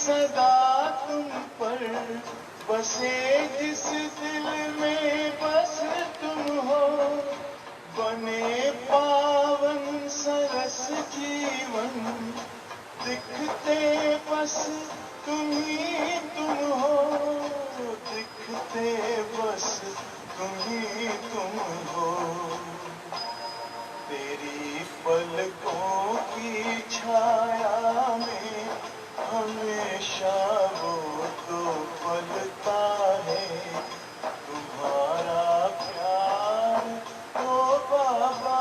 सदा तुम पर बसे, जिस दिल में बस तुम हो, बने पावन सरस जीवन, दिखते बस तुम ही तुम हो, दिखते बस तुम ही तुम हो। तेरी पलकों की छाया में हमेशा वो तो पलता है, तुम्हारा प्यार ओ बाबा।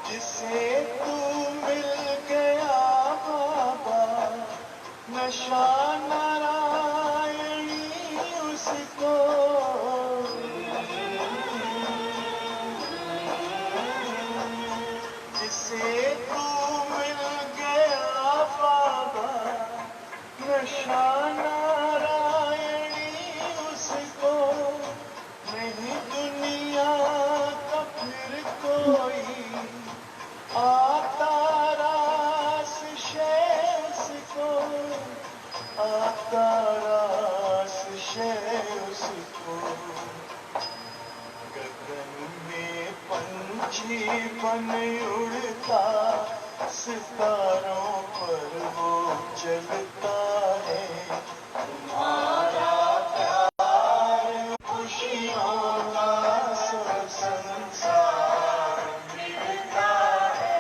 जिसे तू मिल गया बाबा, नशा नारायणी उसको, जिसे तू मिल गया बाबा, नशा नारायणी उसको, नहीं दुनिया का फिर कोई आता रास शेष को, आता रास शेष को। गगन में पंछी बन उड़ता, सितारों पर वो चलता है, तुम्हारा प्यार खुशियों का सब संसार मिलता है,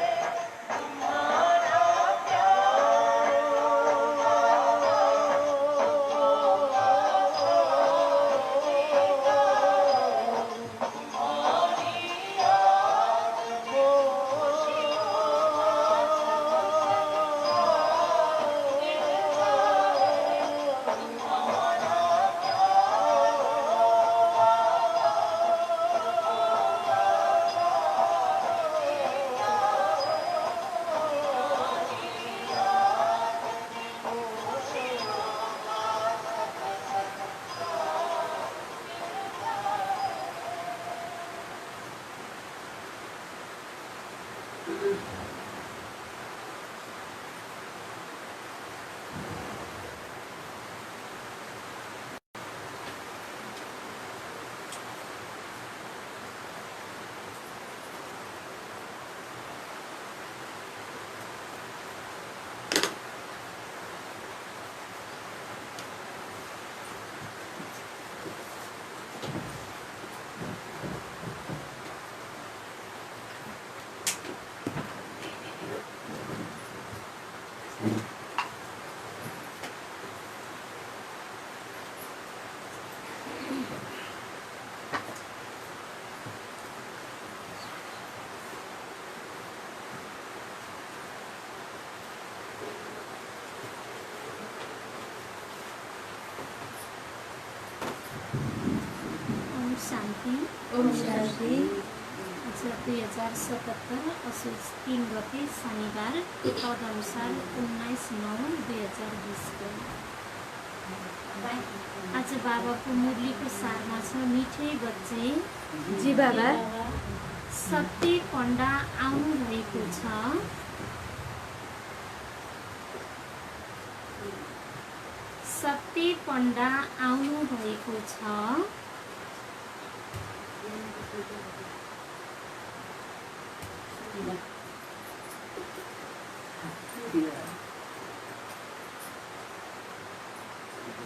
तुम्हारा प्यार। शान्ति। ओम शान्ति। आज 2077 असोज 3 गते शनिबार, पद अनुसार 19/9/2020 को। आज बाबाको मुरलीको सारमा छ, मिठे बच्चे। जी बाबा। सत्य पण्डा आउनु भएको छ। सत्य पण्डा आउनु भएको छ।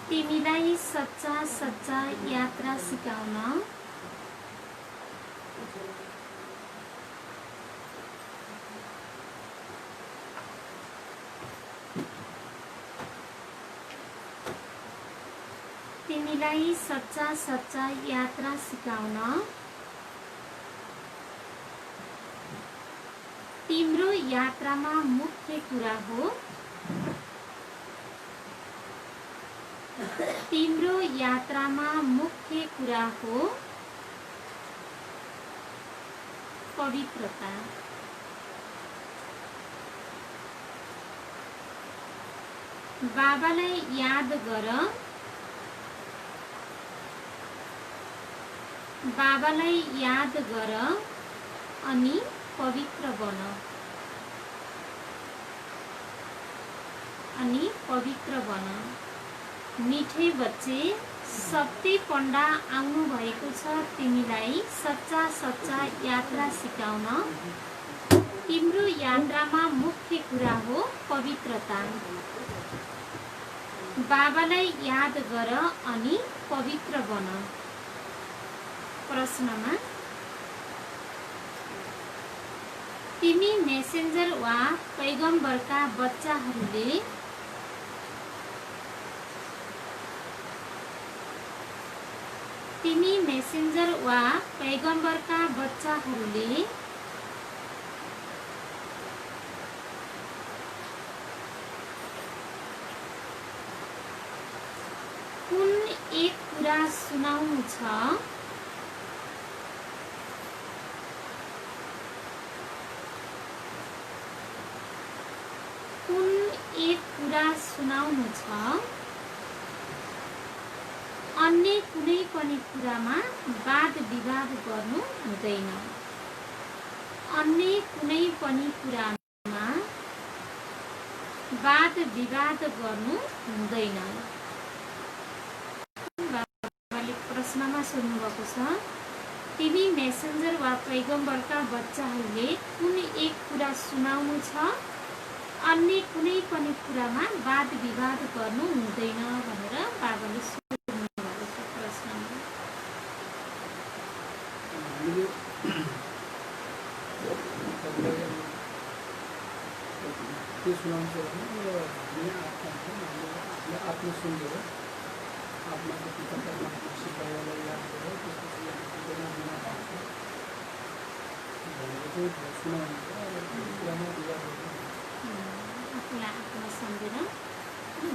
तिमीलाई सच्चा सच्चा यात्रा सिकाउन। तिमीलाई सच्चा सच्चा यात्रा सिकाउन। तिम्रो यात्रामा मुख्य कुरा हो। तिम्रो यात्रामा मुख्य कुरा हो। पवित्रता। बाबालाई याद गर, बाबालाई याद गर अनि पवित्र बन, अनि पवित्र बन। मिठे बच्चे, सत्य पण्डा आउनु भएको छ तिमीलाई सच्चा सच्चा यात्रा सिकाउन। तिम्रो यात्रामा मुख्य कुरा हो पवित्रता। बाबालाई याद गर अनि पवित्र बन। प्रश्नमा तिमी मेसेन्जर वा पैगम्बरका बच्चाहरूले तिमी मेसेन्जर वा पैगम्बरका बच्चाहरूले कुन एक कुरा सुनाउनु छ? कुन एक कुरा सुनाउनु छ? अन्य कुनै पनि कुरामा वाद विवाद गर्नु हुँदैन। अन्य कुनै पनि कुरामा वाद विवाद गर्नु हुँदैन। बाबाले प्रश्नमा सोध्नुभएको छ, तिमी मेसेन्जर वा पैगम्बरका बच्चाहरूले कुन एक कुरा सुनाउनु छ? अन्य कुनै पनि कुरामा वाद विवाद गर्नु हुँदैन भनेर बाबाले सोध्नुभएको छ प्रश्नमा। के सुनाउँछ भने हामीले आफ्नो सुनेर आत्माको पिता परमात्मा सिकाउनलाई याद गरेर त्यसपछि प्रेरणा दिन पाउँछ भनेर चाहिँ सुनाउनु छ। कुरामा विवाद आफूलाई आफूलाई सम्झेर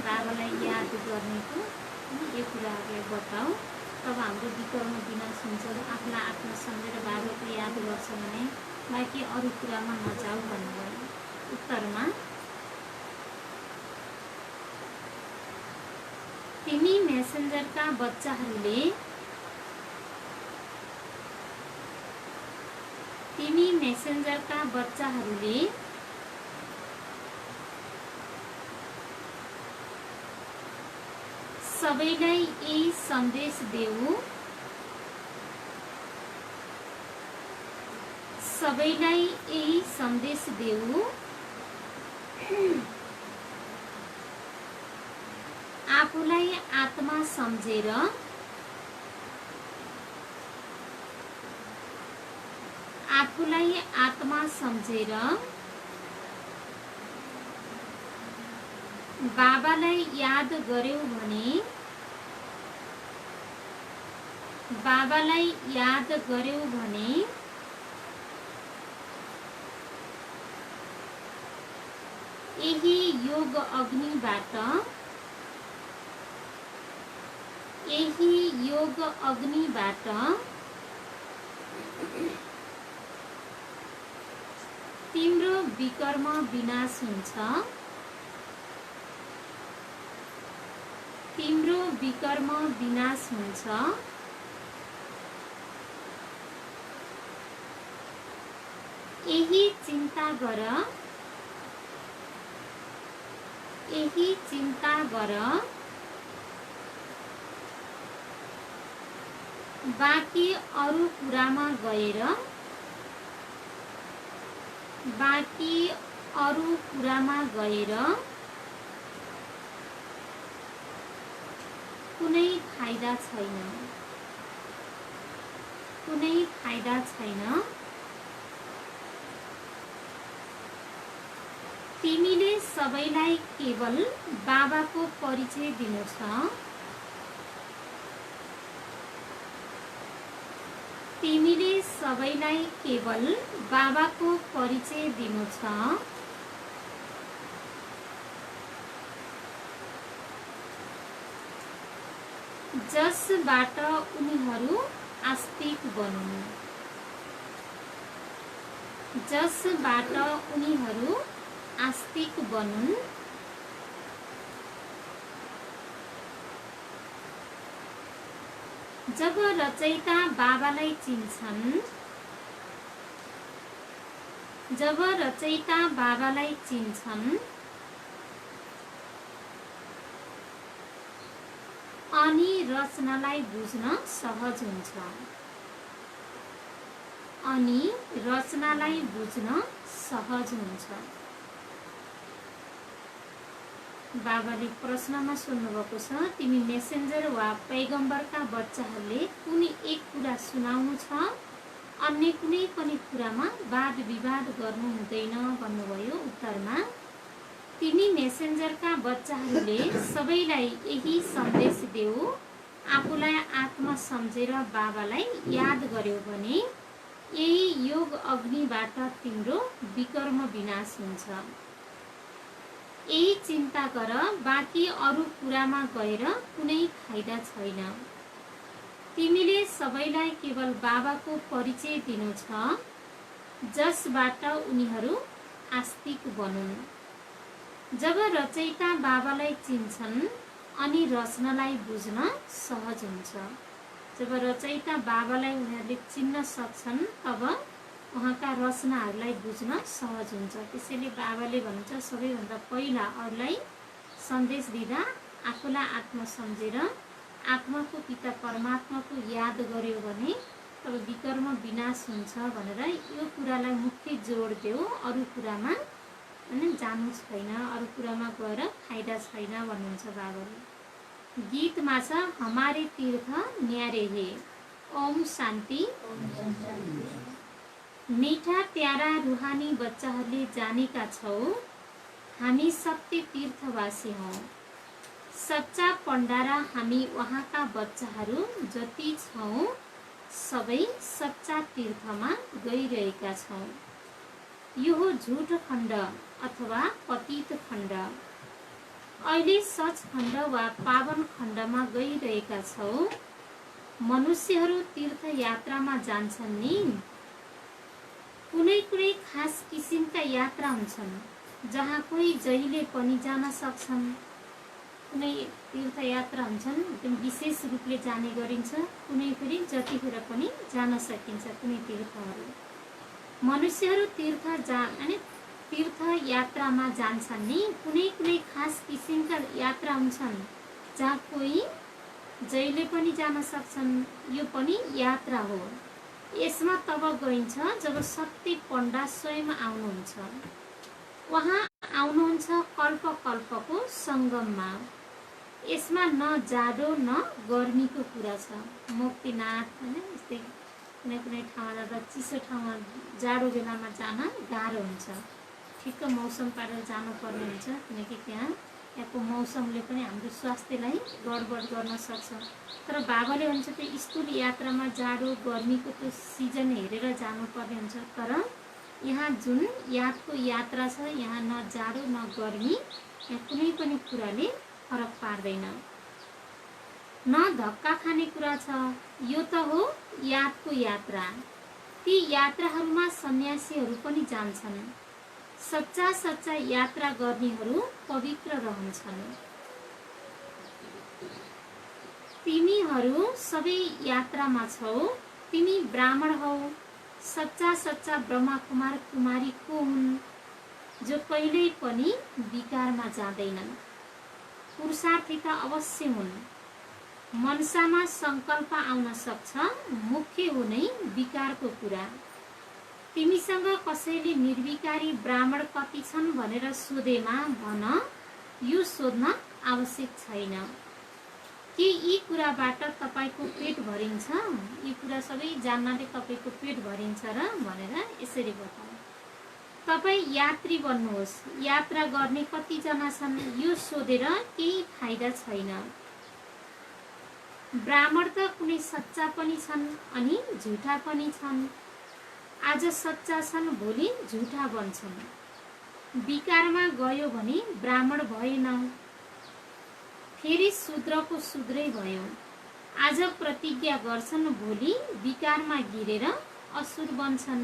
बाबालाई याद गर्नेको यो कुराहरूलाई बताऊ, तब हाम्रो विकर्म विनाश हुन्छ। आफूलाई आफ्नो सम्झेर बाबाको याद गर्छ भने बाँकी अरू कुरामा नजाऊ भन्नुभयो। उत्तरमा तिमी मेसेन्जरका बच्चाहरूले तिमी मेसेन्जरका बच्चाहरूले सबैलाई यही सन्देश देऊ, सबैलाई यही सन्देश देऊ, आफूलाई आत्मा सम्झेर आफूलाई आत्मा सम्झेर बाबालाई याद गर्यौ भने बाबालाई याद गर्यौ भने यही योग अग्निबाट यही योग अग्निबाट तिम्रो विकर्म विनाश हुन्छ, तिम्रो विकर्म विनाश हुन्छ। यही चिन्ता गर, यही चिन्ता गर, बाँकी अरू कुरामा गएर बाँकी अरू कुरामा गएर कुनै फाइदा छैन, कुनै फाइदा छैन। तिमीले सबैलाई केवल बाबाको परिचय दिनु छ, तिमीले सबैलाई केवल बाबाको परिचय दिनु छ। जसबाट उनीहरू आस्तिक बनुन्, जसबाट उनीहरू आस्तिक बनुन्। जब रचयिता बाबालाई चिन्छन्, जब रचयिता बाबालाई चिन्छन् अनि रचनालाई बुझ्न सहज हुन्छ, अनि रचनालाई बुझ्न सहज हुन्छ। बाबाले प्रश्नमा सोध्नुभएको छ, तिमी मेसेन्जर वा पैगम्बरका बच्चाहरूले कुनै एक कुरा सुनाउनु छ, अन्य कुनै पनि कुरामा वाद विवाद गर्नु हुँदैन भन्नुभयो। उत्तरमा, तिमी मेसेन्जरका बच्चाहरूले सबैलाई यही सन्देश देऊ, आफूलाई आत्मा सम्झेर बाबालाई याद गर्यो भने यही योग अग्निबाट तिम्रो विकर्म विनाश हुन्छ। यही चिन्ता गर, बाँकी अरू कुरामा गएर कुनै फाइदा छैन। तिमीले सबैलाई केवल बाबाको परिचय दिनु छ, जसबाट उनीहरू आस्तिक बनुन्। जब रचयिता बाबालाई चिन्छन् अनि रचनालाई बुझ्न सहज हुन्छ। जब रचयिता बाबालाई उनीहरूले चिन्न सक्छन्, तब उहाँका रचनाहरूलाई बुझ्न सहज हुन्छ। त्यसैले बाबाले भन्छ, सबैभन्दा पहिला अरूलाई सन्देश दिँदा आफूलाई आत्मा सम्झेर आत्माको पिता परमात्माको याद गर्यो भने तब विकर्म विनाश हुन्छ भनेर यो कुरालाई मुख्य जोड देऊ। अरू कुरामा जानु छैन, अरू कुरामा गएर फाइदा छैन भन्नुहुन्छ बाबाले। गीतमा छ, हमारे तीर्थ न्यारे हे। ओम शान्ति। मीठा प्यारा रुहानी बच्चाहरूले जानेका छौ, हामी सत्य तीर्थवासी हौँ। सच्चा पण्डारा हामी वहाँका बच्चाहरू जति छौँ, सबै सच्चा तीर्थमा गइरहेका छौँ। यो हो झुट खण्ड अथवा पतित खण्ड। अहिले सच खण्ड वा पावन खण्डमा गइरहेका छौ। मनुष्यहरू तीर्थयात्रामा जान्छन् नि, कुनै कुनै खास किसिमका यात्रा हुन्छन् जहाँ कोही जहिले पनि जान सक्छन्। कुनै तीर्थयात्रा हुन्छन् एकदम विशेष रूपले जाने गरिन्छ, कुनै फेरि जतिखेर पनि जान सकिन्छ कुनै तीर्थहरू। मनुष्यहरू तीर्थयात्रामा जान्छन् नि, कुनै कुनै खास किसिमका यात्रा हुन्छन् जहाँ कोही जहिले पनि जान सक्छन्। यो पनि यात्रा हो। यसमा तब गइन्छ जब सत्य पण्डा स्वयं आउनुहुन्छ। उहाँ आउनुहुन्छ कल्प कल्पको सङ्गममा। यसमा न जाडो न गर्मीको कुरा छ। मुक्तिनाथ हैन, यस्तै कुनै कुनै ठाउँमा जाँदा चिसो ठाउँमा जाडो बेलामा जान गाह्रो हुन्छ, ठिक्क मौसम पारेर जानुपर्ने हुन्छ, किनकि यहाँको मौसमले पनि हाम्रो स्वास्थ्यलाई गडबड गर्न सक्छ। तर बाबाले भन्छ त्यो स्थूल यात्रामा जाडो गर्मीको त्यो सिजन हेरेर जानुपर्ने हुन्छ। तर यहाँ जुन यादको यात्रा छ, यहाँ न जाडो न गर्मी, यहाँ कुनै पनि कुराले फरक पार्दैन, न धक्का खाने कुरा छ। यो त हो यादको यात्रा। ती यात्राहरूमा सन्यासीहरू पनि जान्छन्। सच्चा सच्चा यात्रा गर्नेहरू पवित्र रहन्छन्। तिमीहरू सबै यात्रामा छौ। तिमी ब्राह्मण हौ। सच्चा सच्चा ब्रह्मा कुमार कुमारी को हुन् जो कहिल्यै पनि विकारमा जाँदैनन्। पुरुषार्थी त अवश्य हुन्। मनसामा सङ्कल्प आउन सक्छ, मुख्य हो नै विकारको कुरा। तिमीसँग कसैले निर्विकारी ब्राह्मण कति छन् भनेर सोधेमा भन, यो सोध्न आवश्यक छैन। के यी कुराबाट तपाईको पेट भरिन्छ? यी कुरा सबै जान्नाले तपाईको पेट भरिन्छ र भनेर यसरी बताऊ। तपाईँ यात्री बन्नुहोस्। यात्रा गर्ने कतिजना छन् यो सोधेर केही फाइदा छैन। ब्राह्मण त कुनै सच्चा पनि छन् अनि झुठा पनि छन्। आज सच्चा छन्, भोलि झुठा बन्छन्। विकारमा गयो भने ब्राह्मण भएन, फेरि शूद्रको शूद्रै भयो। आज प्रतिज्ञा गर्छन्, भोलि विकारमा गिरेर असुर बन्छन्।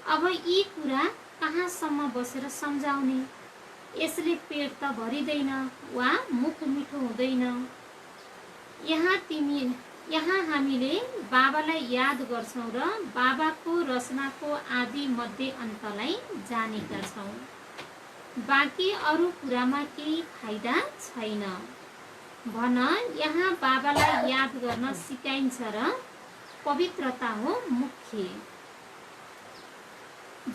अब यी कुरा कहाँसम्म बसेर सम्झाउने? यसले पेट त भरिँदैन वा मुख मिठो हुँदैन। यहाँ हामीले बाबालाई याद गर्छौँ र बाबाको रचनाको आदि मध्य अन्तलाई जानेका छौँ। बाँकी अरू कुरामा केही फाइदा छैन। भन, यहाँ बाबालाई याद गर्न सिकाइन्छ र पवित्रता हो मुख्य।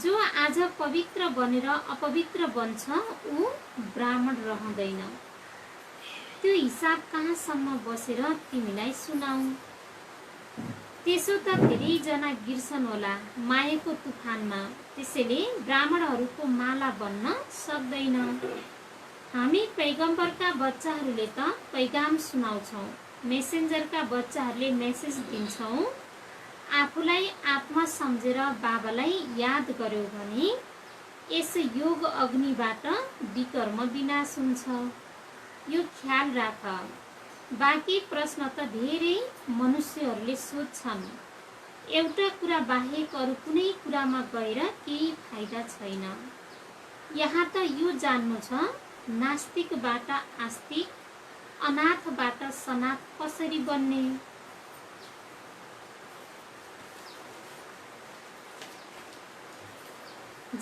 जो आज पवित्र बनेर अपवित्र बन्छ ऊ ब्राह्मण रहँदैन। त्यो हिसाब कहाँसम्म बसेर तिमीलाई सुनाऊ? त्यसो त धेरैजना गिर्छन् होला मायाको तुफानमा। त्यसैले ब्राह्मणहरूको माला बन्न सक्दैन। हामी पैगम्बरका बच्चाहरूले त पैगाम सुनाउँछौँ, मेसेन्जरका बच्चाहरूले मेसेज दिन्छौँ। आफूलाई आत्मा सम्झेर बाबालाई याद गर्यो भने यस योग अग्निबाट विकर्म विनाश हुन्छ। यो ख्याल राख। बाँकी प्रश्न त धेरै मनुष्यहरूले सोध्छन्। एउटा कुरा बाहेक अरू कुनै कुरामा गएर केही फाइदा छैन। यहाँ त यो जान्नु छ, नास्तिकबाट आस्तिक, अनाथबाट सनाथ कसरी बन्ने?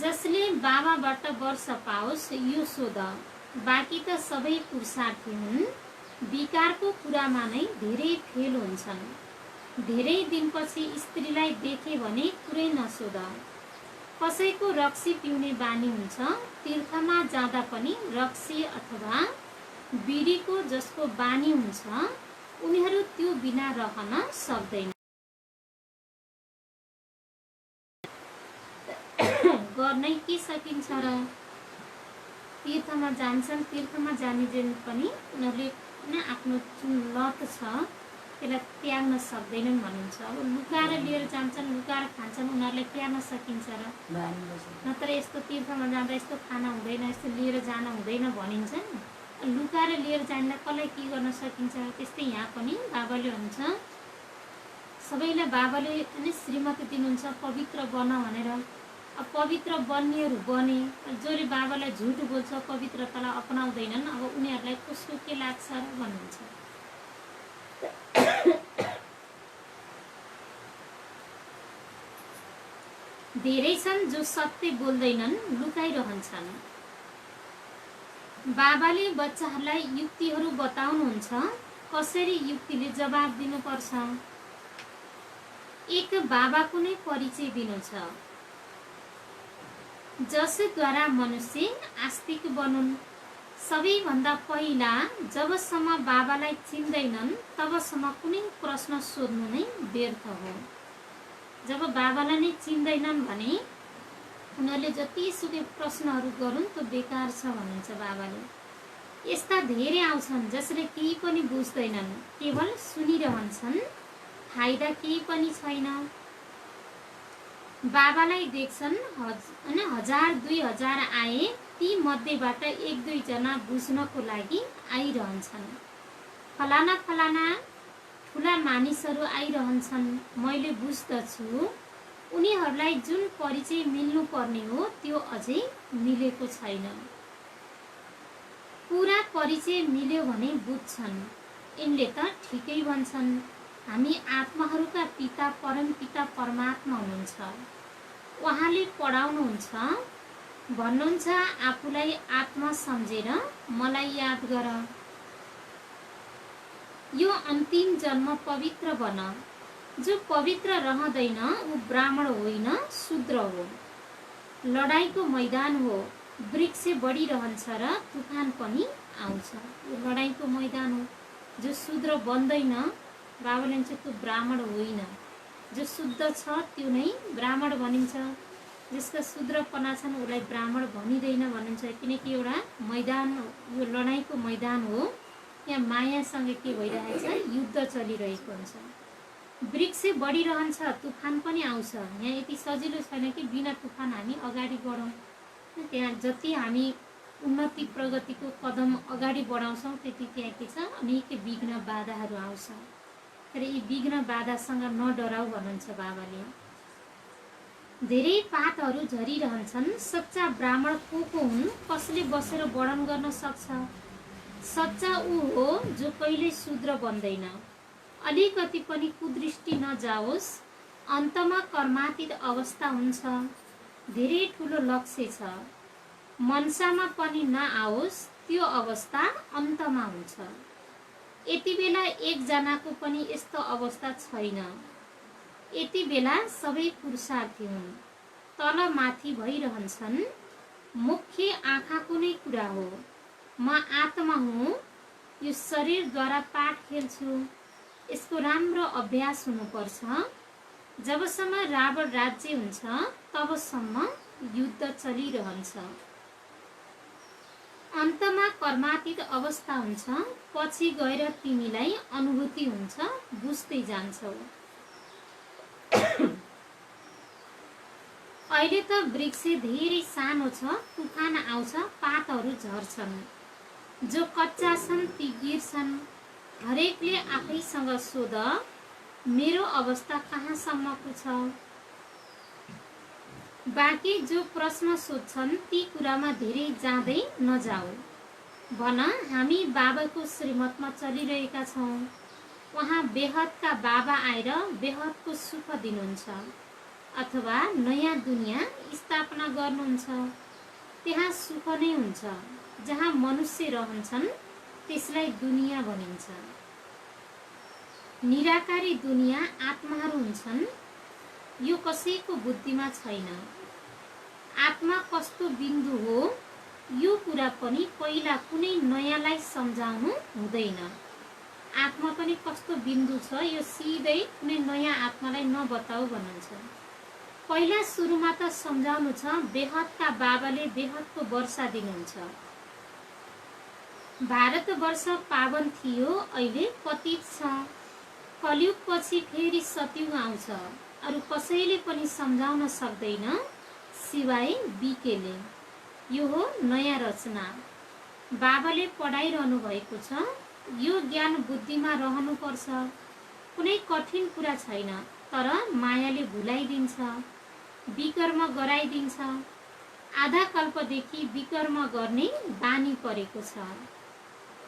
जसले बाबाबाट वर्ष पाओस् यो सोध। बाँकी त सबै पुरुषार्थी हुन्। विकारको कुरामा नै धेरै फेल हुन्छन्। धेरै दिनपछि स्त्रीलाई देखे भने कुरै नसोध। कसैको रक्सी पिउने बानी हुन्छ, तीर्थमा जाँदा पनि रक्सी अथवा बिडीको जसको बानी हुन्छ उनीहरू त्यो बिना रहन सक्दैन। गर्नै के सकिन्छ र? तीर्थमा जान्छन्, तीर्थमा जाने पनि उनीहरूले आफ्नो जुन लत छ त्यसलाई त्याग्न सक्दैनन् भनिन्छ। अब लुकाएर लिएर जान्छन्, लुकाएर खान्छन्, उनीहरूलाई त्याग्न सकिन्छ र? नत्र यस्तो तीर्थमा जाँदा यस्तो खाना हुँदैन, यस्तो लिएर जान हुँदैन भनिन्छ नि। लुकाएर लिएर जाँदा कसलाई के गर्न सकिन्छ? त्यस्तै यहाँ पनि बाबाले भन्छ, सबैलाई बाबाले श्रीमती दिनुहुन्छ पवित्र बन भनेर। अब पवित्र बन्नेहरू बने, जसले बाबालाई झुट बोल्छ, पवित्रतालाई अपनाउँदैनन्, अब उनीहरूलाई कसको के लाग्छ र भन्नुहुन्छ। धेरै छन् जो सत्य बोल्दैनन्, लुकाइरहन्छन्। बाबाले बच्चाहरूलाई युक्तिहरू बताउनुहुन्छ, कसरी युक्तिले जवाब दिनुपर्छ। एक बाबाको नै परिचय दिनु छ, जसद्वारा मनुष्य आस्तिक बनुन्। सबैभन्दा पहिला जबसम्म बाबालाई चिन्दैनन् तबसम्म कुनै प्रश्न सोध्नु नै व्यर्थ हो। जब बाबालाई नै चिन्दैनन् भने उनीहरूले जतिसुकै प्रश्नहरू गरून् त्यो बेकार छ भन्नुहुन्छ बाबाले। यस्ता धेरै आउँछन् जसले केही पनि बुझ्दैनन्, केवल सुनिरहन्छन्, फाइदा केही पनि छैन। बाबालाई देख्छन्, 1000-2000 आए, ती मध्येबाट 1-2 जना बुझ्नको लागि आइरहन्छन्। फलाना फलाना ठुला मानिसहरू आइरहन्छन्, मैले बुझ्दछु उनीहरूलाई जुन परिचय मिल्नुपर्ने हो त्यो अझै मिलेको छैन। पुरा परिचय मिल्यो भने बुझ्छन्। यिनले त ठिकै भन्छन्, हामी आत्माहरूका पिता परमपिता परमात्मा हुनुहुन्छ। उहाँले पढाउनुहुन्छ, भन्नुहुन्छ आफूलाई आत्मा सम्झेर मलाई याद गर। यो अन्तिम जन्म पवित्र बन। जो पवित्र रहँदैन ऊ ब्राह्मण होइन, शूद्र हो। लडाईँको मैदान हो, वृक्ष बढिरहन्छ र तुफान पनि आउँछ। यो लडाईँको मैदान हो। जो शूद्र बन्दैन, बाबाले भन्छ त्यो ब्राह्मण होइन। जो शुद्ध छ त्यो नै ब्राह्मण भनिन्छ। जसका शूद्रपना छन् उसलाई ब्राह्मण भनिँदैन भनिन्छ। किनकि एउटा मैदान, यो लडाईँको मैदान हो। यहाँ मायासँग के भइरहेछ, युद्ध चलिरहेको हुन्छ। वृक्ष बढिरहन्छ, तुफान पनि आउँछ। यहाँ यति सजिलो छैन कि बिना तुफान हामी अगाडि बढौँ। त्यहाँ जति हामी उन्नति प्रगतिको कदम अगाडि बढाउँछौँ त्यति त्यहाँ के छ, अनेक विघ्न बाधाहरू आउँछ। तर यी विघ्न बाधासँग नडराउ भन्नुहुन्छ बाबाले। धेरै पातहरू झरिरहन्छन्। सच्चा ब्राह्मण को हुन्? कसले बसेर वर्णन गर्न सक्छ? सच्चा ऊ हो जो कहिल्यै शूद्र बन्दैन, अलिकति पनि कुदृष्टि नजाओस्। अन्तमा कर्मातीत अवस्था हुन्छ। धेरै ठुलो लक्ष्य छ, मनसामा पनि नआओस्, त्यो अवस्था अन्तमा हुन्छ। यति बेला एकजनाको पनि यस्तो अवस्था छैन। यति बेला सबै पुरुषार्थी हुन्, तल माथि भइरहन्छन्। मुख्य आँखाको नै कुरा हो। म आत्मा हुँ, यो शरीरद्वारा पाठ खेल्छु। यसको राम्रो अभ्यास हुनुपर्छ। जबसम्म रावण राज्य हुन्छ तबसम्म युद्ध चलिरहन्छ। अन्तमा कर्मातीत अवस्था हुन्छ। पछि गएर तिमीलाई अनुभूति हुन्छ, बुझ्दै जान्छौ। अहिले त वृक्ष धेरै सानो छ, तुफान आउँछ, पातहरू झर्छन्। जो कच्चा छन् ती गिर्छन्। हरेकले आफैसँग सोध, मेरो अवस्था कहाँसम्मको छ? बाँकी जो प्रश्न सोध्छन् ती कुरामा धेरै जाँदै नजाऊ। भन, हामी बाबाको श्रीमतमा चलिरहेका छौँ। उहाँ बेहदका बाबा आएर बेहदको सुख दिनुहुन्छ, अथवा नयाँ दुनियाँ स्थापना गर्नुहुन्छ। त्यहाँ सुख नै हुन्छ। जहाँ मनुष्य रहन्छन् त्यसलाई दुनियाँ भनिन्छ। निराकारी दुनियाँ आत्माहरू हुन्छन्। यो कसैको बुद्धिमा छैन। आत्मा कस्तो बिन्दु हो यो कुरा पनि पहिला कुनै नयाँलाई सम्झाउनु हुँदैन। आत्मा पनि कस्तो बिन्दु छ यो सिधै कुनै नयाँ आत्मालाई नबताऊ भन्नुहुन्छ। पहिला सुरुमा त सम्झाउनु छ, बेहदका बाबाले बेहदको वर्षा दिनुहुन्छ। भारतवर्ष पावन थियो, अहिले पतित छ। कलियुग पछि फेरि सतयुग आउँछ। अरू कसैले पनि सम्झाउन सक्दैन सिवाय बिकेले। यो हो नयाँ रचना। बाबाले पढाइरहनु भएको छ। यो ज्ञान बुद्धिमा रहनुपर्छ। कुनै कठिन कुरा छैन, तर मायाले भुलाइदिन्छ, विकर्म गराइदिन्छ। आधा कल्पदेखि विकर्म गर्ने बानी परेको छ।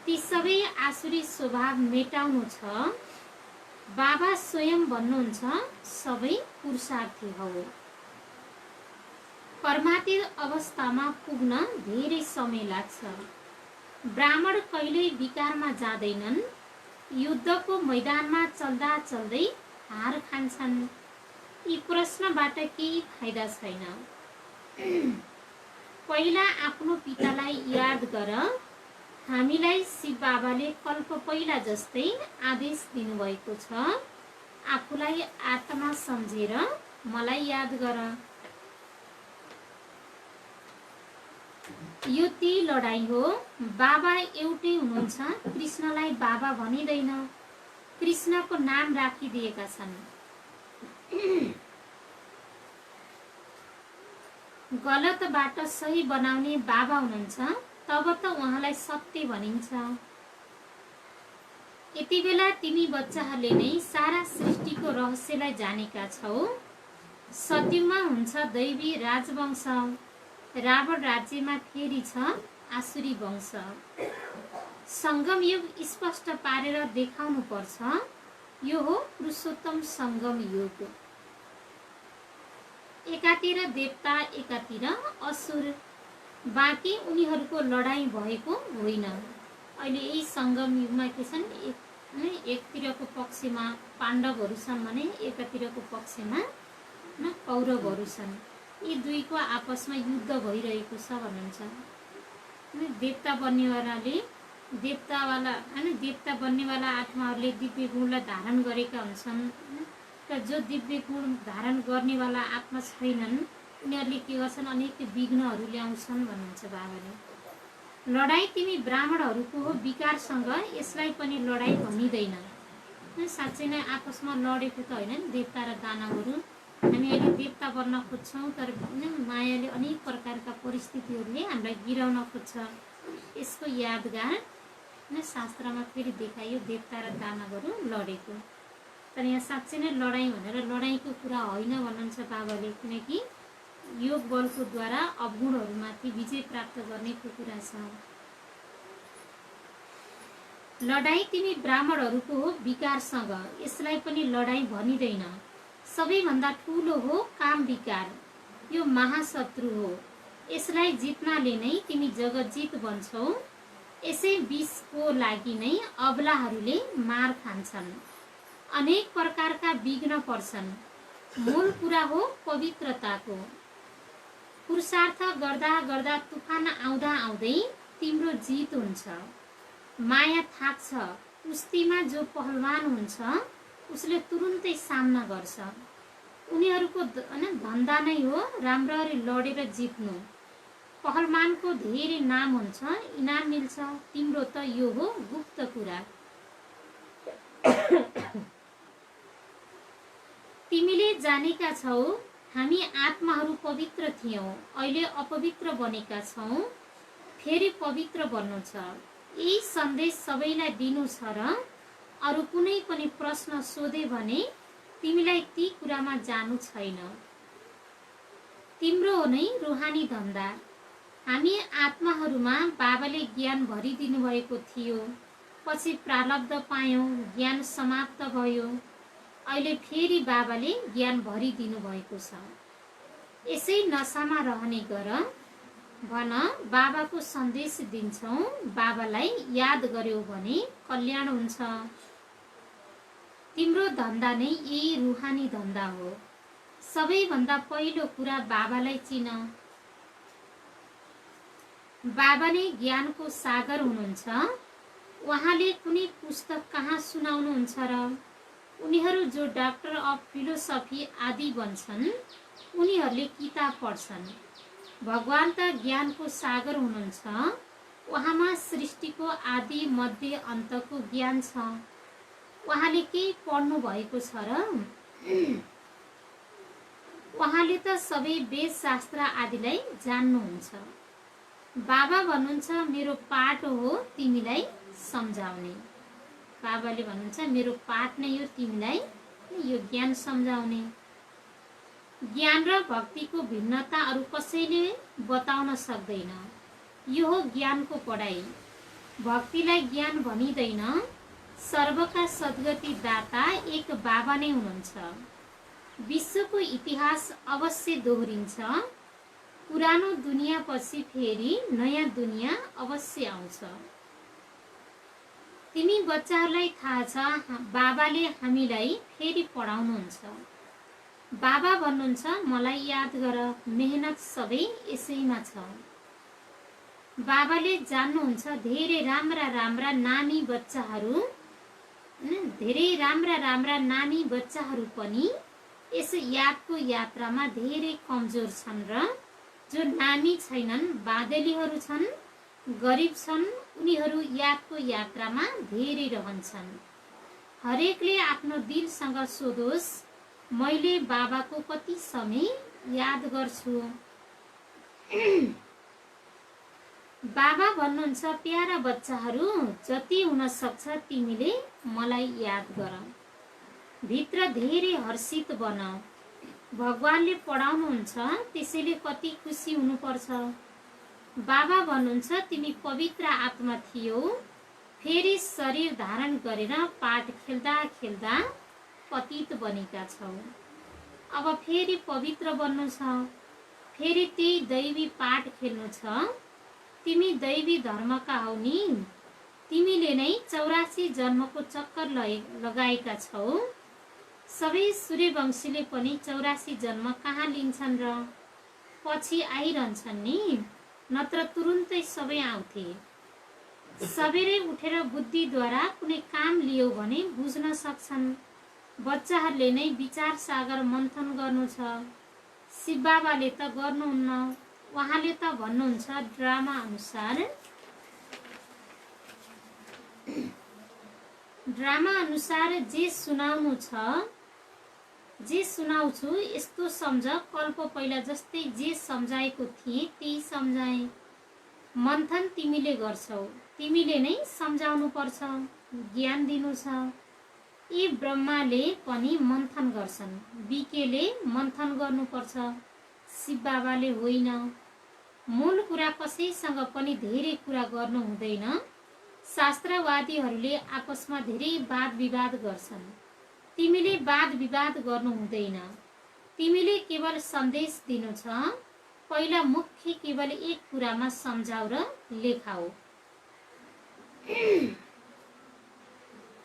ती सबै आसुरी स्वभाव मेटाउनु छ। बाबा स्वयं भन्नुहुन्छ, सबै पुरुषार्थी हो। कर्मातीत अवस्थामा पुग्न धेरै समय लाग्छ। ब्राह्मण कहिल्यै विकारमा जाँदैनन्। युद्धको मैदानमा चल्दा चल्दै हार खान्छन्। यी प्रश्नबाट केही फाइदा छैन। पहिला आफ्नो पितालाई याद गर। हामीलाई शिव बाबाले कल्प पहिला जस्तै आदेश दिनुभएको छ, आफूलाई आत्मा सम्झेर मलाई याद गर। यो ती लडाईँ हो। बाबा एउटै हुनुहुन्छ। कृष्णलाई बाबा भनिँदैन, कृष्णको नाम राखिदिएका छन्। गलतबाट सही बनाउने बाबा हुनुहुन्छ, तब त उहाँलाई सत्य भनिन्छ। यति बेला तिमी बच्चाहरूले नै सारा सृष्टिको रहस्यलाई जानेका छौ। सत्यमा हुन्छ दैवी राजवंश। रावण राज्यमा फेरि छ आसुरी वंश। सङ्गम युग स्पष्ट पारेर देखाउनु पर्छ। यो हो पुरुषोत्तम सङ्गम युग। एकातिर देवता, एकातिर असुर। बाँकी उनीहरूको लडाईँ भएको होइन। अहिले यही सङ्गम युगमा के छन्, एकतिरको पक्षमा पाण्डवहरू छन् भने एकातिरको पक्षमा कौरवहरू छन्। यी दुईको आपसमा युद्ध भइरहेको छ भन्नुहुन्छ। देवता बन्नेवालाले देवता बन्नेवाला आत्माहरूले दिव्य गुणलाई धारण गरेका हुन्छन्। र जो दिव्य गुण धारण गर्नेवाला आत्मा छैनन् उनीहरूले के गर्छन्, अनेक विघ्नहरू ल्याउँछन् भन्नुहुन्छ बाबाले। लडाईँ तिमी ब्राह्मणहरूको हो विकारसँग, यसलाई पनि लडाईँ भनिँदैन। साँच्चै नै आपसमा लडेको त होइन देवता र दानवहरू। हामी अहिले देवता बन्न खोज्छौँ, तर मायाले अनेक प्रकारका परिस्थितिहरूले हामीलाई गिराउन खोज्छ। यसको यादगार शास्त्रमा फेरि देखाइयो, देवता र दानवहरू लडेको। तर यहाँ साँच्चै नै लडाइँ भनेर लडाइँको कुरा होइन भन्नुहुन्छ बाबाले, किनकि योग बलको द्वारा अवगुणहरूमाथि विजय प्राप्त गर्नेको कुरा छ। लडाइँ तिमी ब्राह्मणहरूको हो विकारसँग, यसलाई पनि लडाइँ भनिँदैन। सबैभन्दा ठुलो हो काम विकार, यो महाशत्रु हो। यसलाई जित्नाले नै तिमी जगतजित बन्छौ। यसै विषको लागि नै अबलाहरूले मार खान्छन्, अनेक प्रकारका विघ्न पर्छन्। मूल कुरा हो पवित्रताको। पुरुषार्थ गर्दा गर्दा तुफान आउँदा आउँदै तिम्रो जित हुन्छ। माया थाक्छ, कुस्तीमा जो पहलवान हुन्छ उसले तुरुन्तै सामना गर्छ। उनीहरूको धन्दा नै हो राम्ररी लडेर जित्नु। पहलवानको धेरै नाम हुन्छ, इनाम मिल्छ। तिम्रो त यो हो गुप्त कुरा। तिमीले जानेका छौ हामी आत्माहरू पवित्र थियौं, अहिले अपवित्र बनेका छौं, फेरि पवित्र बन्नु छ। यही सन्देश सबैलाई दिनु छ र अरू कुनै पनि प्रश्न सोधे भने तिमीलाई ती कुरामा जानु छैन। तिम्रो नै रुहानी धन्दा। हामी आत्माहरूमा बाबाले ज्ञान भरिदिनु भएको थियो, पछि प्रारब्ध पायौं, ज्ञान समाप्त भयो। अहिले फेरि बाबाले ज्ञान भरिदिनु भएको छ। यसै नसामा रहने गर भन, बाबाको सन्देश दिन्छौ, बाबालाई याद गर्यौ भने कल्याण हुन्छ। तिम्रो धन्दा नै यही रुहानी धन्दा हो। सबैभन्दा पहिलो कुरा बाबालाई चिन। बाबा नै ज्ञानको सागर हुनुहुन्छ। उहाँले कुनै पुस्तक कहाँ सुनाउनुहुन्छ र? उनीहरू जो डाक्टर अफ फिलोसफी आदि बन्छन् उनीहरूले किताब पढ्छन्। भगवान त ज्ञानको सागर हुनुहुन्छ। उहाँमा सृष्टिको आदि मध्य अन्तको ज्ञान छ। उहाँले केही पढ्नु भएको छ र? उहाँले त सबै वेद शास्त्र आदिलाई जान्नुहुन्छ। बाबा भन्नुहुन्छ मेरो पाठ हो तिमीलाई सम्झाउने। बाबाले भन्नुहुन्छ मेरो पाठ नै हो तिमीलाई यो ज्ञान सम्झाउने। ज्ञान र भक्तिको भिन्नता अरू कसैले बताउन सक्दैन। यो हो ज्ञानको पढाइ। भक्तिलाई ज्ञान भनिँदैन। सर्वका सद्गति दाता एक बाबा नै हुनुहुन्छ। विश्वको इतिहास अवश्य दोहोरिन्छ। पुरानो दुनियाँ पछि फेरि नयाँ दुनियाँ अवश्य आउँछ। तिमी बच्चाहरूलाई थाहा छ बाबाले हामीलाई फेरि पढाउनुहुन्छ। बाबा भन्नुहुन्छ मलाई याद गर, मेहनत सबै यसैमा छ। बाबाले जान्नुहुन्छ धेरै राम्रा राम्रा नानी बच्चाहरू पनि यस यादको यात्रामा धेरै कमजोर छन् र जो नानी छैनन्, बादलीहरू छन्, गरिब छन्, उनीहरू यादको यात्रामा धेरै रहन्छन्। हरेकले आफ्नो दिलसँग सोधोस् मैले बाबाको कति समय याद गर्छु। बाबा भन्नुहुन्छ प्यारा बच्चाहरू, जति हुन सक्छ तिमीले मलाई याद गर। भित्र धेरै हर्षित बन। भगवानले पढाउनुहुन्छ, त्यसैले कति खुसी हुनुपर्छ। बाबा भन्नुहुन्छ तिमी पवित्र आत्मा थियौ, फेरि शरीर धारण गरेर पाठ खेल्दा खेल्दा पतित बनेका छौ। अब फेरि पवित्र बन्नु छ, फेरि त्यही दैवी पाठ खेल्नु छ। तिमी दैवी धर्मका हौ नि। तिमीले नै 84 जन्मको चक्कर लगाएका छौ। सबै सूर्यवंशीले पनि 84 जन्म कहाँ लिन्छन् र? पछि आइरहन्छन् नि, नत्र तुरुन्तै सबै आउँथे। सबेरै उठेर बुद्धिद्वारा कुनै काम लियो भने बुझ्न सक्छन्। बच्चाहरूले नै विचार सागर मन्थन गर्नु छ। शिव बाबाले त गर्नुहुन्न। उहाँले त भन्नुहुन्छ ड्रामा अनुसार जे सुनाउँछु यस्तो सम्झ, कल्प पहिला जस्तै जे सम्झाएको थिएँ त्यही सम्झाएँ। मन्थन तिमीले गर्छौ, तिमीले नै सम्झाउनु पर्छ, ज्ञान दिनु छ। यी ब्रह्माले पनि मन्थन गर्छन्। बिकेले मन्थन गर्नुपर्छ, शिव बाबाले होइन। मूल कुरा कसैसँग पनि धेरै कुरा गर्नु हुँदैन। शास्त्रवादीहरूले आपसमा धेरै वाद विवाद गर्छन्। तिमीले वाद विवाद गर्नु हुँदैन। तिमीले केवल सन्देश दिनु छ। पहिला मुख्य केवल एक कुरामा सम्झाउ र लेखाऊ।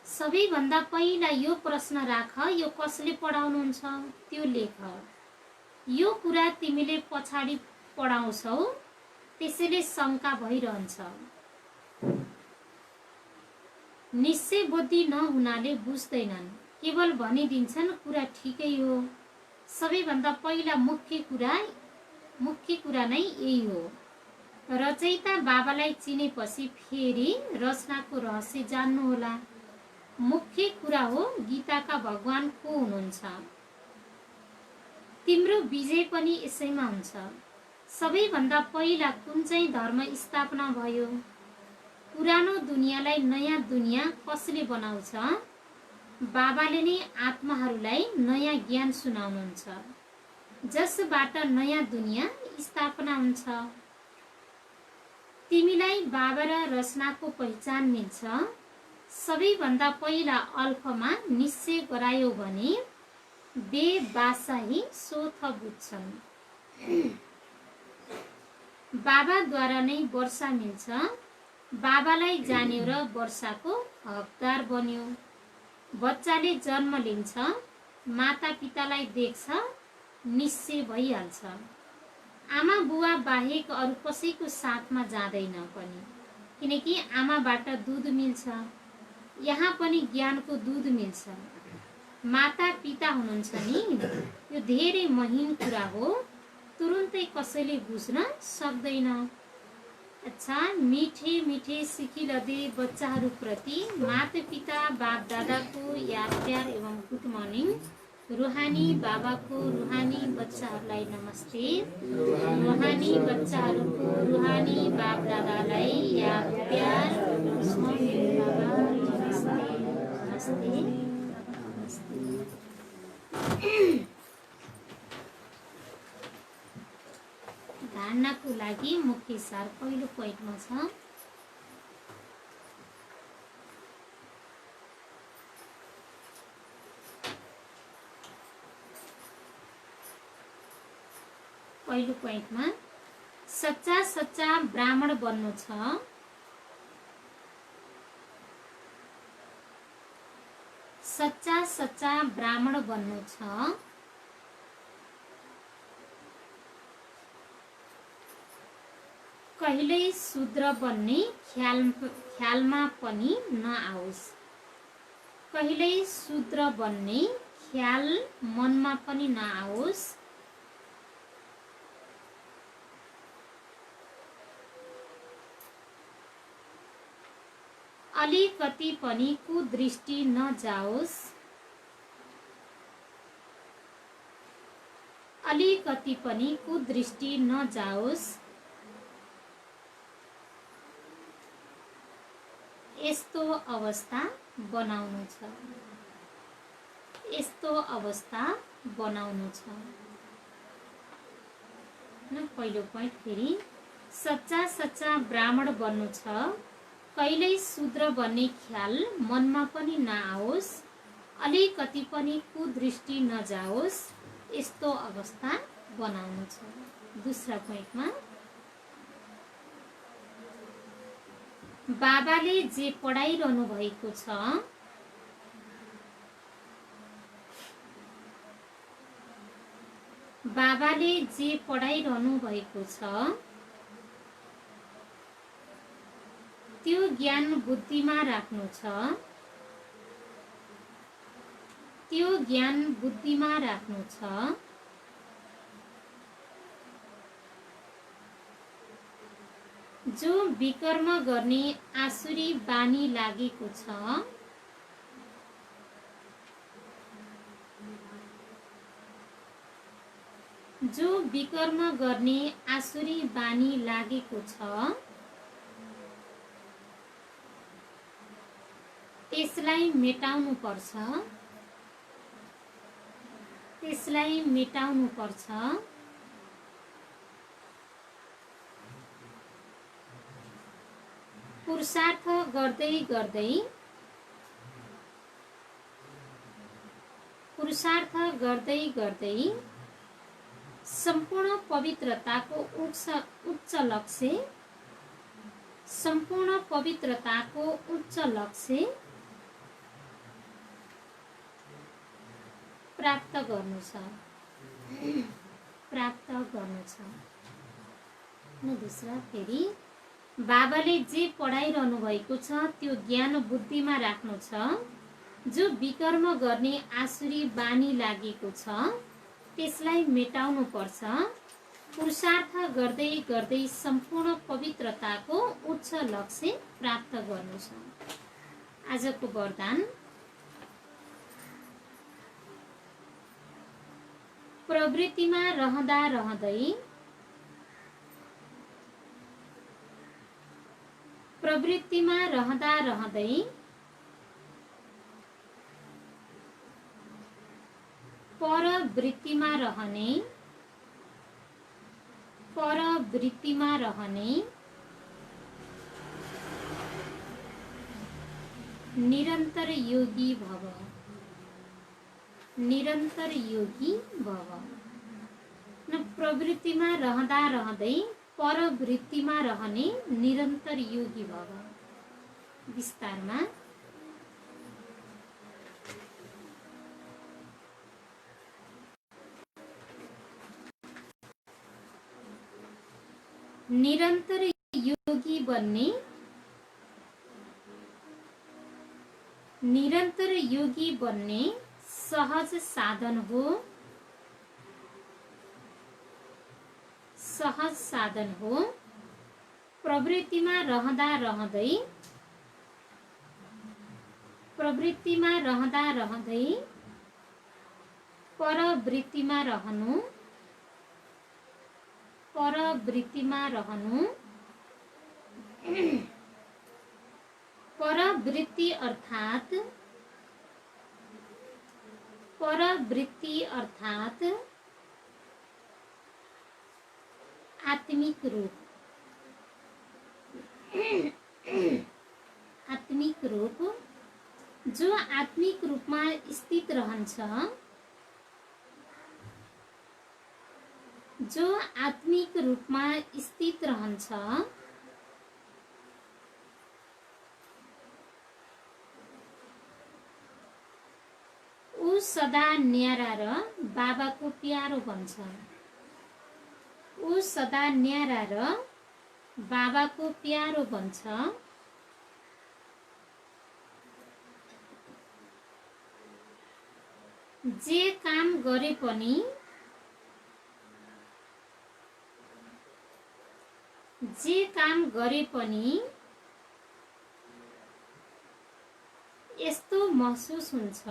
सबैभन्दा पहिला यो प्रश्न राख, यो कसले पढाउनुहुन्छ त्यो लेख। यो कुरा तिमीले पछाडि पढाउँछौ, त्यसैले शङ्का भइरहन्छ। निश्चय बुद्धि नहुनाले बुझ्दैनन्, केवल भनिदिन्छन् कुरा ठिकै हो। सबैभन्दा पहिला मुख्य कुरा नै यही हो। रचयिता बाबालाई चिनेपछि फेरि रचनाको रहस्य जान्नुहोला। मुख्य कुरा हो गीताका भगवान को हुनुहुन्छ। तिम्रो विजय पनि यसैमा हुन्छ। सबैभन्दा पहिला कुन चाहिँ धर्म स्थापना भयो? पुरानो दुनियाँलाई नयाँ दुनियाँ कसले बनाउँछ? बाबाले नै आत्माहरूलाई नयाँ ज्ञान सुनाउनुहुन्छ, जसबाट नयाँ दुनियाँ स्थापना हुन्छ। तिमीलाई बाबा र रचनाको पहिचान मिल्छ। सबैभन्दा पहिला अल्फमा निश्चय गरायो भने बे बादशाही सोथ बुझ्छन्। बाबाद्वारा नै वर्षा मिल्छ। बाबालाई जान्यो र वर्षाको हकदार बन्यो। बच्चाले जन्म लिन्छ, माता पितालाई देख्छ, निश्चय भइहाल्छ। आमा बुवा बाहेक अरू कसैको साथमा जाँदैन पनि, किनकि आमाबाट दुध मिल्छ। यहाँ पनि ज्ञानको दुध मिल्छ। माता पिता हुनुहुन्छ नि, यो धेरै महीन कुरा हो, तुरुन्तै कसैले बुझ्न सक्दैन। अच्छा, मिठे मिठे सिकिलदे बच्चाहरूप्रति माता पिता बाप दादाको याद प्यार एवं गुड मर्निङ। रुहानी बाबाको रुहानी बच्चाहरूलाई नमस्ते। रुहानी बच्चाहरूको रुहानी बाप दादालाई याद प्यार बाबा नमस्ते नमस्ते नमस्ते। धारणाको लागि मुख्य सार पहिलो पोइन्टमा छ। पहिलो पोइन्टमा सच्चा ब्राह्मण बन्नु छ। सच्चा ब्राह्मण बन्नु छ। कहिल्यै शूद्र बन्ने ख्यालमा पनि नआओस्। कहिल्यै शूद्र बन्ने ख्याल मनमा पनि नआओस्। अलिकति पनि कुदृष्टि नजाओस्। अलिकति पनि कुदृष्टि नजाओस्। यस्तो अवस्था बनाउनु छ। यस्तो अवस्था बनाउनु छ। न पहिलो पोइन्ट फेरि सच्चा ब्राह्मण बन्नु छ। कहिल्यै शूद्र बन्ने ख्याल मनमा पनि नआओस्। अलिकति पनि कुदृष्टि नजाओस्। यस्तो अवस्था बनाउनु छ। दूसरा पोइन्टमा बाबाले जे पढाइरहनु भएको छ, बाबाले जे पढाइरहनु भएको छ, त्यो ज्ञान बुद्धिमा राख्नु छ। त्यो ज्ञान बुद्धिमा राख्नु छ। जो विकर्म गर्ने आसुरी बानी लागेको छ, जो विकर्म गर्ने आसुरी बानी लागेको छ, त्यसलाई मेटाउनु पर्छ, त्यसलाई मेटाउनु पर्छ। पुरुषार्थ गर्दै गर्दै, पुरुषार्थ गर्दै गर्दै सम्पूर्ण पवित्रताको उच्च लक्ष्य, सम्पूर्ण पवित्रताको उच्च लक्ष्य प्राप्त गर्नु छ, प्राप्त गर्नु छ। न दूसरा फेरि बाबाले जे पढाइरहनु भएको छ त्यो ज्ञान बुद्धिमा राख्नु छ। जो विकर्म गर्ने आसुरी बानी लागेको छ त्यसलाई मेटाउनु पर्छ। पुरुषार्थ गर्दै गर्दै सम्पूर्ण पवित्रताको उच्च लक्ष्य प्राप्त गर्नु छ। आजको वरदान प्रवृत्तिमा रहँदा रहँदै, प्रवृत्तिमा रहँदा रहँदै परवृत्तिमा रहने, परवृत्तिमा रहने निरन्तर योगी भव, निरन्तर योगी भव। न प्रवृत्तिमा रहँदा रहँदै परवृत्तिमा रहने निरन्तर योगी भव। विस्तारमा निरन्तर योगी बन्ने, निरन्तर योगी बन्ने सहज साधन हो, सहज साधन हो। प्रवृत्तिमा रहँदा रहँदै, प्रवृत्तिमा रहँदा रहँदै परवृत्तिमा रहनु, परवृत्तिमा रहनु। परवृत्ति अर्थात, परवृत्ति अर्थात आत्मिक रूप, आत्मिक रूप। जो आत्मिक रूपमा स्थित रहन्छ, जो आत्मिक रूपमा स्थित रहन्छ ऊ सदा न्यारा र बाबाको प्यारो बन्छ, ऊ सदा न्यारा र बाबाको प्यारो बन्छ। जे काम गरे पनि, जे काम गरे पनि यस्तो महसुस हुन्छ,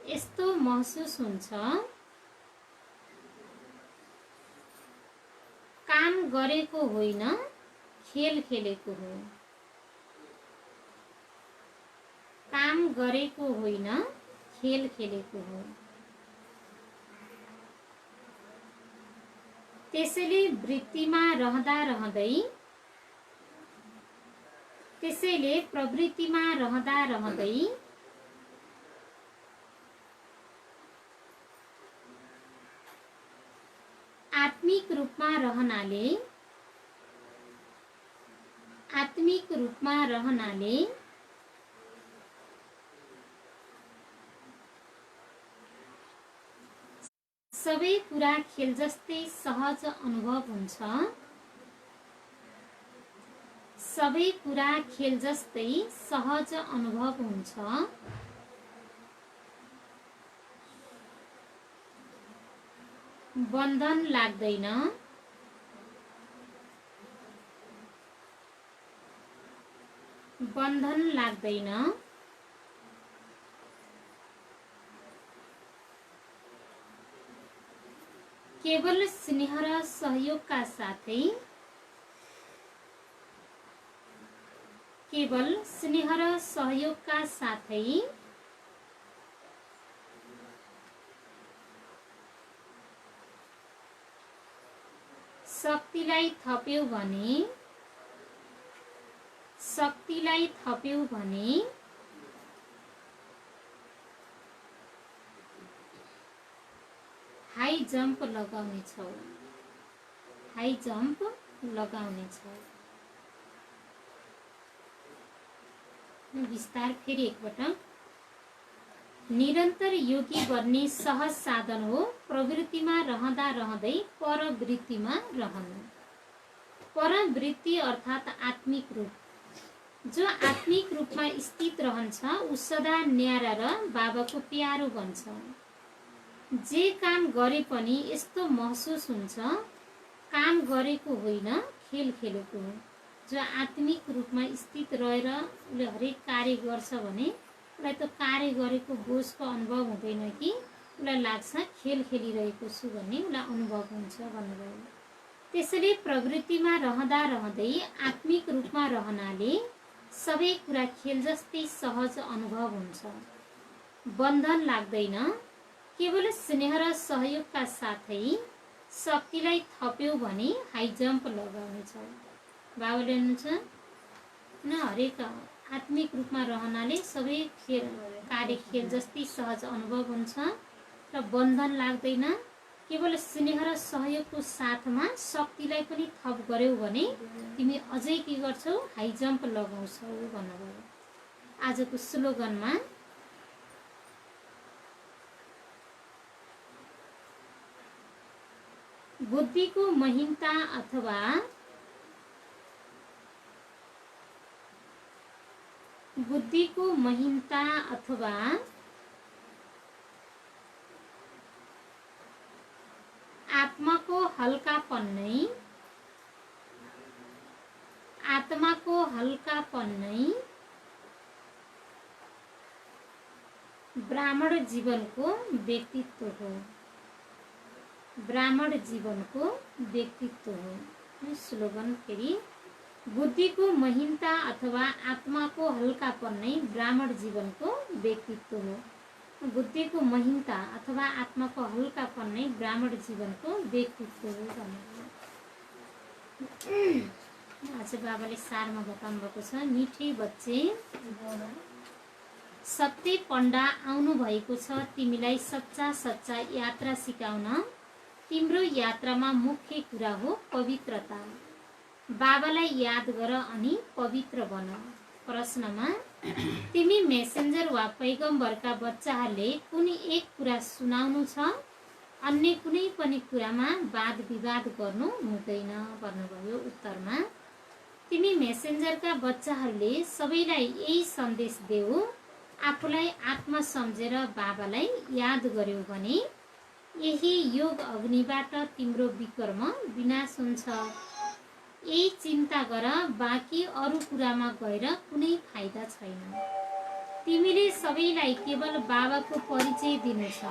यस्तो महसुस हुन्छ काम गरेको होइन, खेल खेलेको हो। काम गरेको होइन, खेल खेलेको हो। त्यसैले वृत्तिमा रहँदा रहँदै, त्यसैले प्रवृत्तिमा रहँदा रहँदै आत्मिक रूपमा रहनाले, आत्मिक रूपमा रहनाले सबै कुरा खेल जस्तै सहज अनुभव हुन्छ, सबै कुरा खेल जस्तै सहज अनुभव हुन्छ। बन्धन लाग्दैन, बन्धन लाग्दैन। केवल स्नेह र सहयोगका साथै केवल स्नेह र सहयोगका साथै शक्तिलाई थप्यौ भने हाई जम्प लगाउनेछौ। विस्तार फेरि एकपटक। निरन्तर योगी बन्ने सहज साधन हो प्रवृत्तिमा रहँदा रहँदै परवृत्तिमा रहनु। परवृत्ति अर्थात् आत्मिक रूप। जो आत्मिक रूपमा स्थित रहन्छ ऊ सदा न्यारा र बाबाको प्यारो बन्छ। जे काम गरे पनि यस्तो महसुस हुन्छ काम गरेको होइन खेल खेलेको हो। जो आत्मिक रूपमा स्थित रहेर उसले हरेक कार्य गर्छ भने उसलाई त कार्य गरेको बोझको अनुभव हुँदैन कि उसलाई लाग्छ खेल खेलिरहेको छु भन्ने उसलाई अनुभव हुन्छ भन्नुभयो। त्यसैले प्रवृत्तिमा रहँदा रहँदै आत्मिक रूपमा रहनाले सबै कुरा खेल जस्तै सहज अनुभव हुन्छ। बन्धन लाग्दैन। केवल स्नेह र सहयोगका साथै शक्तिलाई थप्यौ भने हाई जम्प लगाउनेछौ। बाबाले भन्नुहुन्छ न हरेक आत्मिक रूपमा रहनाले सबै कार्य खेल जस्तै सहज अनुभव हुन्छ र बन्धन लाग्दैन। केवल स्नेह र सहयोगको साथमा शक्तिलाई पनि थप गर्यौ भने तिमी अझै के गर्छौ हाई जम्प लगाउँछौ भन्नुभयो। आजको स्लोगनमा बुद्धिको महिमता अथवा आत्माको हल्कापन नै ब्राह्मण जीवनको व्यक्तित्व हो। स्लोगन फेरि। बुद्धिको महिमता अथवा आत्माको हल्कापन नै ब्राह्मण जीवनको व्यक्तित्व हो। बुद्धिको महिमता अथवा आत्माको हल्कापन नै ब्राह्मण जीवनको व्यक्तित्व हो भन्नुभयो। आज बाबाले सारमा बताउनु भएको छ। मिठे बच्चे, सत्य पण्डा आउनु भएको छ तिमीलाई सच्चा यात्रा सिकाउन। तिम्रो यात्रामा मुख्य कुरा हो पवित्रता। बाबालाई याद गर अनि पवित्र बन। प्रश्नमा तिमी मेसेन्जर वा पैगम्बरका बच्चाहरूले कुनै एक कुरा सुनाउनु छ, अन्य कुनै पनि कुरामा वाद विवाद गर्नु हुँदैन भन्नुभयो। उत्तरमा तिमी मेसेन्जरका बच्चाहरूले सबैलाई यही सन्देश देऊ, आफूलाई आत्मा सम्झेर बाबालाई याद गर्यौ भने यही योग अग्निबाट तिम्रो विकर्म विनाश हुन्छ। यही चिन्ता गर, बाँकी अरू कुरामा गएर कुनै फाइदा छैन। तिमीले सबैलाई केवल बाबाको परिचय दिनु छ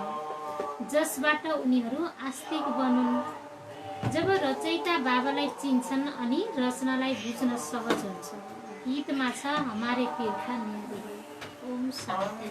जसबाट उनीहरू आस्तिक बनुन्। जब रचयिता बाबालाई चिन्छन् अनि रचनालाई बुझ्न सहज हुन्छ। गीतमा छ हमारे तीर्थ न्यारी। ओम शान्ति।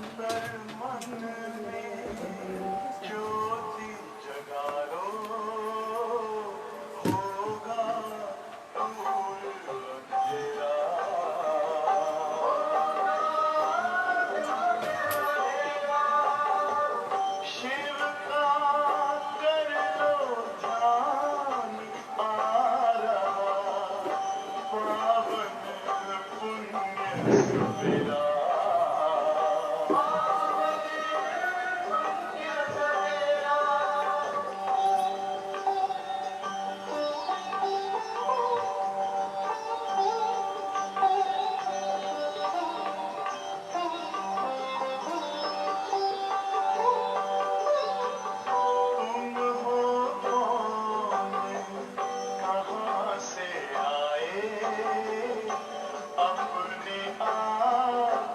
अपने आप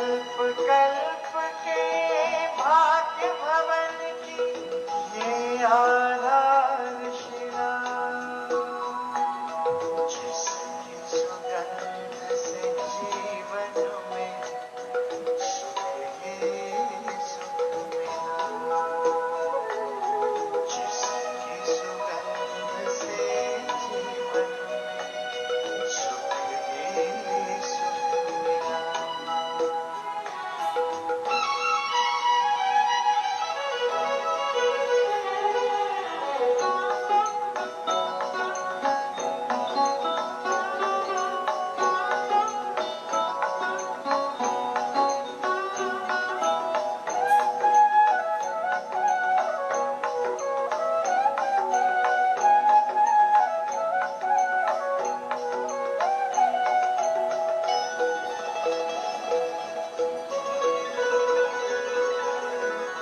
कल्प कल्प के भाग्य भवन की ये आधारशिला, जिसकी सुगंध से जीवन में सुख ही सुख मिला, जिसकी सुगंध से जीवन में सुख ही सुख मिला।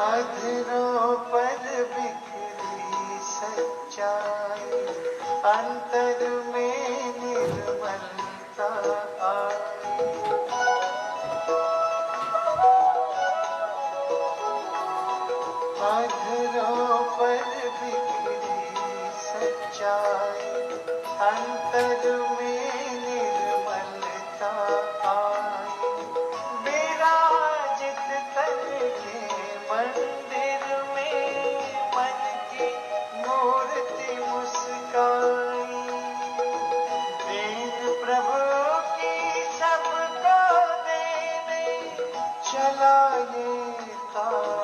अधरों पर बिखरी सच्चाई, अंतर में निर्मलता आई। अधरों पर बिखरी सच्चाई, अंतर में निर्मलता आई। विराजित तन के मंदिर में मन की मूर्ति मुस्काई। दीन प्रभु की सबको देने चला ये तारा,